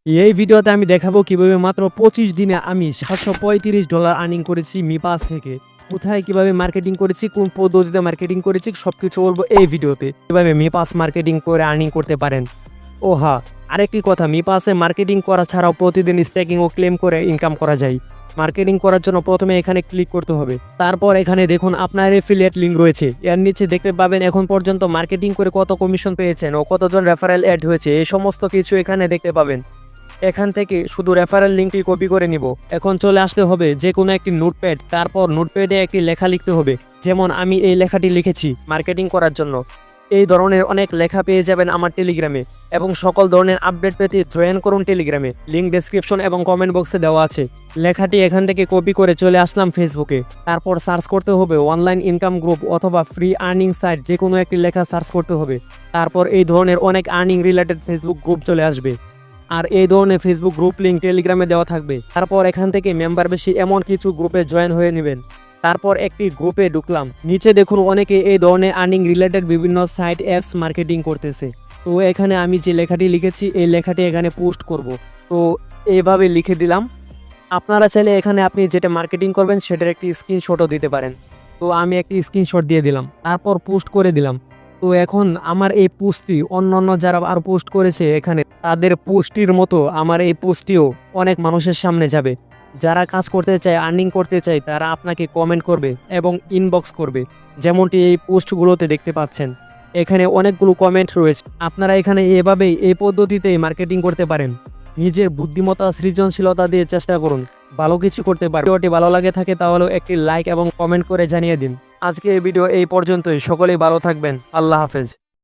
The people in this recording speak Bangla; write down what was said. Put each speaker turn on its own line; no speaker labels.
এই ভিডিওতে আমি দেখাবো কিভাবে মাত্র 25 দিনে আমি $735 আর্নিং করেছি মিপাস থেকে। কোথায় কিভাবে মার্কেটিং করেছি, কোন পদ্ধতিতে মার্কেটিং করেছি সবকিছু বলবো এই ভিডিওতে। কিভাবে মিপাস মার্কেটিং করে আর্নিং করতে পারেন। ও হ্যাঁ, আরেকটি কথা, মিপাসে মার্কেটিং করা ছাড়াও প্রতিদিন স্ট্যাকিং ও ক্লেম করে ইনকাম করা যায়। মার্কেটিং করার জন্য প্রথমে এখানে ক্লিক করতে হবে, তারপর এখানে দেখুন আপনার এফিলিয়েট লিঙ্ক রয়েছে, এর নিচে দেখতে পাবেন এখন পর্যন্ত মার্কেটিং করে কত কমিশন পেয়েছেন ও কতজন রেফারেল অ্যাড হয়েছে, এই সমস্ত কিছু এখানে দেখতে পাবেন। এখান থেকে শুধু রেফারেল লিঙ্কটি কপি করে নিব। এখন চলে আসতে হবে যে কোনো একটি নোটপ্যাড, তারপর নোটপ্যাডে একটি লেখা লিখতে হবে। যেমন আমি এই লেখাটি লিখেছি মার্কেটিং করার জন্য। এই ধরনের অনেক লেখা পেয়ে যাবেন আমার টেলিগ্রামে, এবং সকল ধরনের আপডেট পেতে জয়েন করুন টেলিগ্রামে, লিঙ্ক ডেসক্রিপশন এবং কমেন্ট বক্সে দেওয়া আছে। লেখাটি এখান থেকে কপি করে চলে আসলাম ফেসবুকে, তারপর সার্চ করতে হবে অনলাইন ইনকাম গ্রুপ অথবা ফ্রি আর্নিং সাইট, যে কোনো একটি লেখা সার্চ করতে হবে। তারপর এই ধরনের অনেক আর্নিং রিলেটেড ফেসবুক গ্রুপ চলে আসবে, আর এই ধরনের ফেসবুক গ্রুপ লিঙ্ক টেলিগ্রামে দেওয়া থাকবে। তারপর এখান থেকে মেম্বার বেশি এমন কিছু গ্রুপে জয়েন হয়ে নেবেন। তারপর একটি গ্রুপে ঢুকলাম, নিচে দেখুন অনেকে এই ধরনের আর্নিং রিলেটেড বিভিন্ন সাইট অ্যাপস মার্কেটিং করতেছে। তো এখানে আমি যে লেখাটি লিখেছি এই লেখাটি এখানে পোস্ট করব। তো এইভাবে লিখে দিলাম। আপনারা চাইলে এখানে আপনি যেটা মার্কেটিং করবেন সেটার একটি স্ক্রিনশটও দিতে পারেন। তো আমি একটি স্ক্রিনশট দিয়ে দিলাম, তারপর পোস্ট করে দিলাম। তো এখন আমার এই পোস্টটি অন্যান্য যারা আর পোস্ট করেছে এখানে তাদের পোস্টটির মতো আমার এই পোস্টটিও অনেক মানুষের সামনে যাবে। যারা কাজ করতে চায়, আর্নিং করতে চায়, তারা আপনাকে কমেন্ট করবে এবং ইনবক্স করবে, যেমনটি এই পোস্টগুলোতে দেখতে পাচ্ছেন। এখানে অনেকগুলো কমেন্ট রয়েছে। আপনারা এখানে এভাবেই এই পদ্ধতিতেই মার্কেটিং করতে পারেন। নিজের বুদ্ধিমত্তা সৃজনশীলতা দিয়ে চেষ্টা করুন, ভালো কিছু করতে পারবেন। ভিডিওটি ভালো লাগে থাকে তাহলে একটি লাইক এবং কমেন্ট করে জানিয়ে দিন। আজকে এই ভিডিও এই পর্যন্তই। সকলেই ভালো থাকবেন। আল্লাহ হাফেজ।